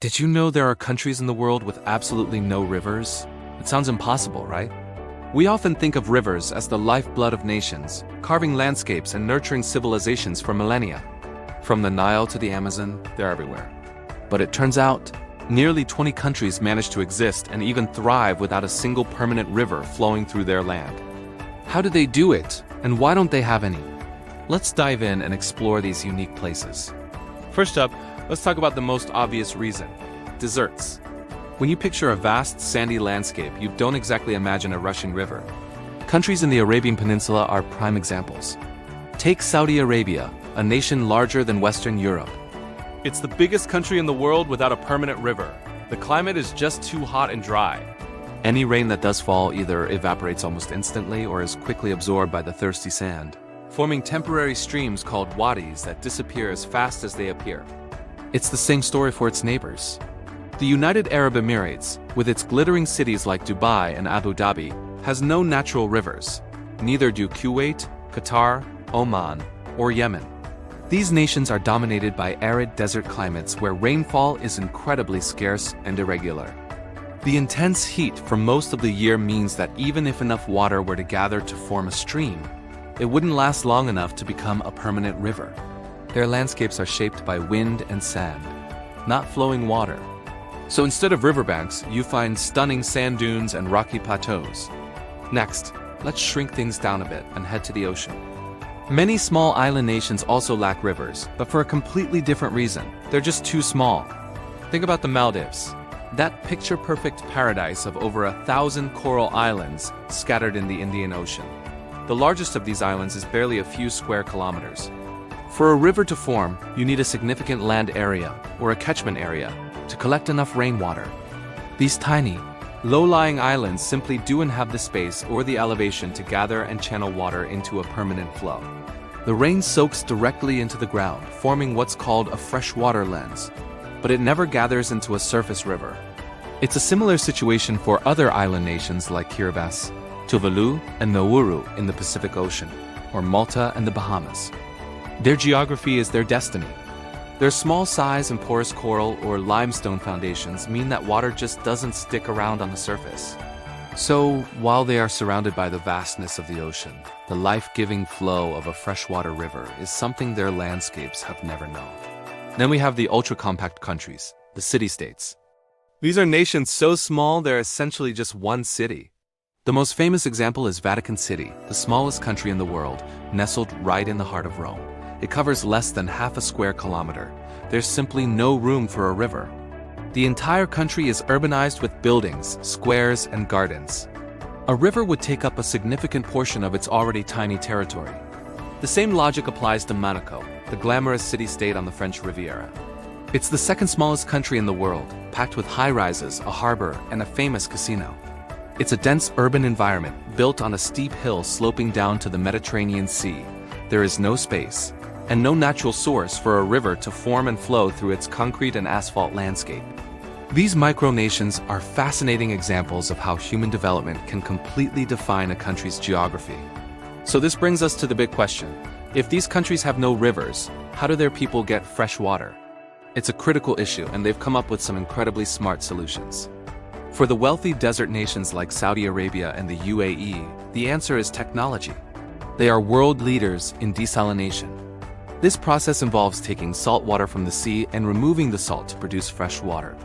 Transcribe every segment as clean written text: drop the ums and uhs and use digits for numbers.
Did you know there are countries in the world with absolutely no rivers? It sounds impossible, right? We often think of rivers as the lifeblood of nations, carving landscapes and nurturing civilizations for millennia. From the Nile to the Amazon, they're everywhere. But it turns out, nearly 20 countries manage to exist and even thrive without a single permanent river flowing through their land. How do they do it, and why don't they have any? Let's dive in and explore these unique places. First up, let's talk about the most obvious reason: deserts. When you picture a vast, sandy landscape, you don't exactly imagine a rushing river. Countries in the Arabian Peninsula are prime examples. Take Saudi Arabia, a nation larger than Western Europe. It's the biggest country in the world without a permanent river. The climate is just too hot and dry. Any rain that does fall either evaporates almost instantly or is quickly absorbed by the thirsty sand, forming temporary streams called wadis that disappear as fast as they appear. It's the same story for its neighbors. The United Arab Emirates, with its glittering cities like Dubai and Abu Dhabi, has no natural rivers. Neither do Kuwait, Qatar, Oman, or Yemen. These nations are dominated by arid desert climates where rainfall is incredibly scarce and irregular. The intense heat for most of the year means that even if enough water were to gather to form a stream, it wouldn't last long enough to become a permanent river. Their landscapes are shaped by wind and sand, not flowing water. So instead of riverbanks, you find stunning sand dunes and rocky plateaus. Next, let's shrink things down a bit and head to the ocean. Many small island nations also lack rivers, but for a completely different reason. They're just too small. Think about the Maldives, that picture-perfect paradise of over 1,000 coral islands scattered in the Indian Ocean. The largest of these islands is barely a few square kilometers. For a river to form, you need a significant land area, or a catchment area, to collect enough rainwater. These tiny, low-lying islands simply don't have the space or the elevation to gather and channel water into a permanent flow. The rain soaks directly into the ground, forming what's called a freshwater lens, but it never gathers into a surface river. It's a similar situation for other island nations like Kiribati, Tuvalu, and Nauru in the Pacific Ocean, or Malta and the Bahamas. Their geography is their destiny. Their small size and porous coral or limestone foundations mean that water just doesn't stick around on the surface. So, while they are surrounded by the vastness of the ocean, the life-giving flow of a freshwater river is something their landscapes have never known. Then we have the ultra-compact countries, the city-states. These are nations so small they're essentially just one city. The most famous example is Vatican City, the smallest country in the world, nestled right in the heart of Rome. It covers less than half a square kilometer. There's simply no room for a river. The entire country is urbanized with buildings, squares, and gardens. A river would take up a significant portion of its already tiny territory. The same logic applies to Monaco, the glamorous city-state on the French Riviera. It's the second smallest country in the world, packed with high-rises, a harbor, and a famous casino. It's a dense urban environment built on a steep hill sloping down to the Mediterranean Sea. There is no space and no natural source for a river to form and flow through its concrete and asphalt landscape. These micronations are fascinating examples of how human development can completely define a country's geography. So this brings us to the big question. If these countries have no rivers, how do their people get fresh water? It's a critical issue, and they've come up with some incredibly smart solutions. For the wealthy desert nations like Saudi Arabia and the UAE, the answer is technology. They are world leaders in desalination. This process involves taking salt water from the sea and removing the salt to produce fresh water.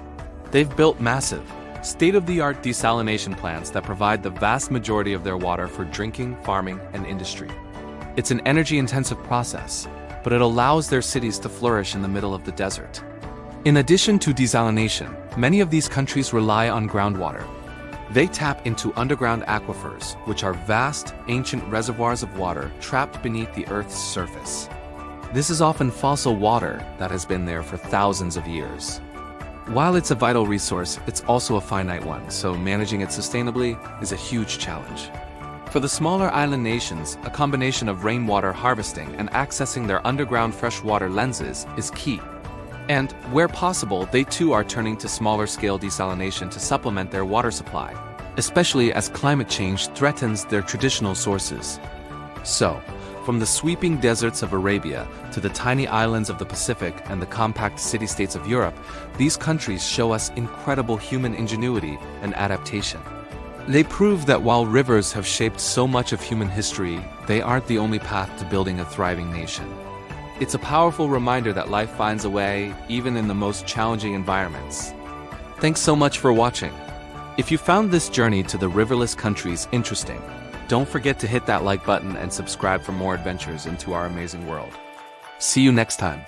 They've built massive, state-of-the-art desalination plants that provide the vast majority of their water for drinking, farming, and industry. It's an energy-intensive process, but it allows their cities to flourish in the middle of the desert. In addition to desalination, many of these countries rely on groundwater. They tap into underground aquifers, which are vast, ancient reservoirs of water trapped beneath the Earth's surface. This is often fossil water that has been there for thousands of years. While it's a vital resource, it's also a finite one, so managing it sustainably is a huge challenge. For the smaller island nations, a combination of rainwater harvesting and accessing their underground freshwater lenses is key. And, where possible, they too are turning to smaller-scale desalination to supplement their water supply, especially as climate change threatens their traditional sources. So, From the sweeping deserts of Arabia to the tiny islands of the Pacific and the compact city-states of Europe, these countries show us incredible human ingenuity and adaptation. They prove that while rivers have shaped so much of human history, they aren't the only path to building a thriving nation. It's a powerful reminder that life finds a way, even in the most challenging environments. Thanks so much for watching. If you found this journey to the riverless countries interesting, don't forget to hit that like button and subscribe for more adventures into our amazing world. See you next time.